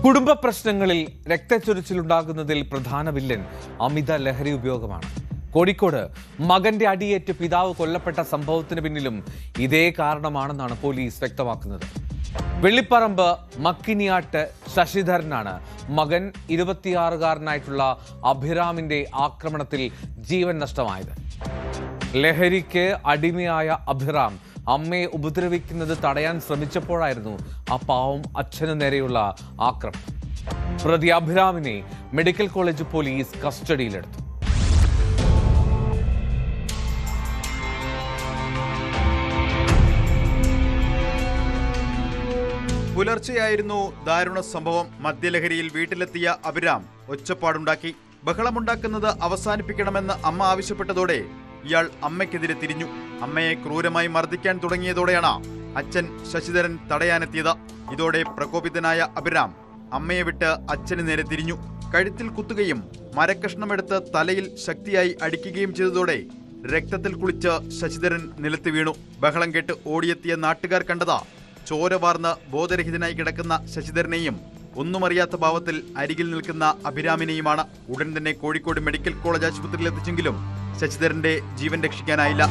കുടുംബ പ്രശ്നങ്ങളിൽ രക്തച്ചൊരിച്ചിലുണ്ടാകുന്നതിൽ പ്രധാന വില്ലൻ അമിത ലഹരി ഉപയോഗമാണ്. കോഴിക്കോട് മകന്റെ അടിയേറ്റ് പിതാവ് കൊല്ലപ്പെട്ട സംഭവത്തിന് പിന്നിലും ഇതേ കാരണമാണെന്നാണ് പോലീസ് വ്യക്തമാക്കുന്നത്. വെള്ളിപ്പറമ്പ് മക്കിനിയാട്ട് ശശിധരനാണ് മകൻ 26-കാരനായിട്ടുള്ള അഭിരാമിന്റെ ആക്രമണത്തിൽ ജീവൻ നഷ്ടമായത്. ലഹരിക്ക് അടിമയായ അഭിറാം അമ്മയെ ഉപദ്രവിക്കുന്നത് തടയാൻ ശ്രമിച്ചപ്പോഴായിരുന്നു ആ പാവം അച്ഛന് നേരെയുള്ള ആക്രമണം. പ്രതി അഭിരാമിനെ മെഡിക്കൽ കോളേജ് പോലീസ് കസ്റ്റഡിയിലെടുത്തു. പുലർച്ചെയായിരുന്നു ദാരുണ സംഭവം. മദ്യലഹരിയിൽ വീട്ടിലെത്തിയ അഭിരാം ഒച്ചപ്പാടുണ്ടാക്കി. ബഹളമുണ്ടാക്കുന്നത് അവസാനിപ്പിക്കണമെന്ന് അമ്മ ആവശ്യപ്പെട്ടതോടെ ഇയാൾ അമ്മയ്ക്കെതിരെ തിരിഞ്ഞു. അമ്മയെ ക്രൂരമായി മർദ്ദിക്കാൻ തുടങ്ങിയതോടെയാണ് അച്ഛൻ ശശിധരൻ തടയാനെത്തിയത്. ഇതോടെ പ്രകോപിതനായ അഭിരാം അമ്മയെ വിട്ട് അച്ഛന് നേരെ തിരിഞ്ഞു. കഴുത്തിൽ കുത്തുകയും മരക്കഷ്ണമെടുത്ത് തലയിൽ ശക്തിയായി അടിക്കുകയും ചെയ്തതോടെ രക്തത്തിൽ കുളിച്ച് ശശിധരൻ നിലത്ത് വീണു. ബഹളം കേട്ട് ഓടിയെത്തിയ നാട്ടുകാർ കണ്ടത് ചോര വാർന്ന് ബോധരഹിതനായി കിടക്കുന്ന ശശിധരനെയും ഒന്നുമറിയാത്ത ഭാവത്തിൽ അരികിൽ നിൽക്കുന്ന അഭിരാമിനെയുമാണ്. ഉടൻ തന്നെ കോഴിക്കോട് മെഡിക്കൽ കോളേജ് ആശുപത്രിയിൽ എത്തിച്ചെങ്കിലും ശശിധരന്റെ ജീവൻ രക്ഷിക്കാനായില്ല.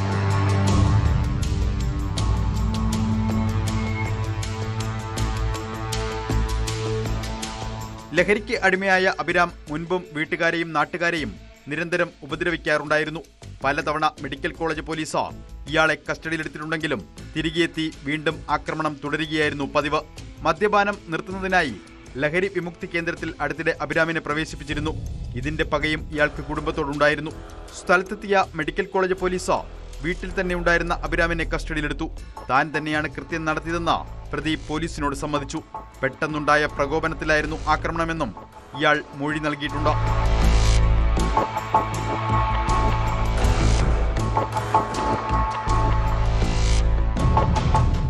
ലഹരിക്ക് അടിമയായ അഭിരാം മുൻപും വീട്ടുകാരെയും നാട്ടുകാരെയും നിരന്തരം ഉപദ്രവിക്കാറുണ്ടായിരുന്നു. പലതവണ മെഡിക്കൽ കോളേജ് പോലീസ് ഇയാളെ കസ്റ്റഡിയിലെടുത്തിട്ടുണ്ടെങ്കിലും തിരികെയെത്തി വീണ്ടും ആക്രമണം തുടരുകയായിരുന്നു പതിവ്. മദ്യപാനം നിർത്തുന്നതിനായി ലഹരി വിമുക്തി കേന്ദ്രത്തിൽ അടുത്തിടെ അഭിരാമിനെ പ്രവേശിപ്പിച്ചിരുന്നു. ഇതിന്റെ പകയും ഇയാൾക്ക് കുടുംബത്തോടുണ്ടായിരുന്നു. സ്ഥലത്തെത്തിയ മെഡിക്കൽ കോളേജ് പോലീസ് വീട്ടിൽ തന്നെ ഉണ്ടായിരുന്ന അഭിരാമിനെ കസ്റ്റഡിയിലെടുത്തു. താൻ തന്നെയാണ് കൃത്യം നടത്തിയതെന്ന് പ്രതി പോലീസിനോട് സമ്മതിച്ചു. പെട്ടെന്നുണ്ടായ പ്രകോപനത്തിലായിരുന്നു ആക്രമണമെന്നും ഇയാൾ മൊഴി നൽകിയിട്ടുണ്ട്.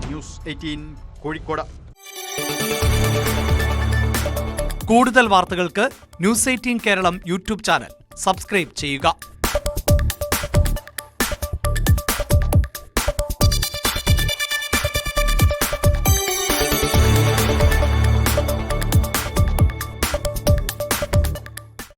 ന്യൂസ് 18 കോഴിക്കോട്. കൂടുതൽ വാർത്തകൾക്ക് news 18 Keralam YouTube channel subscribe ചെയ്യുക.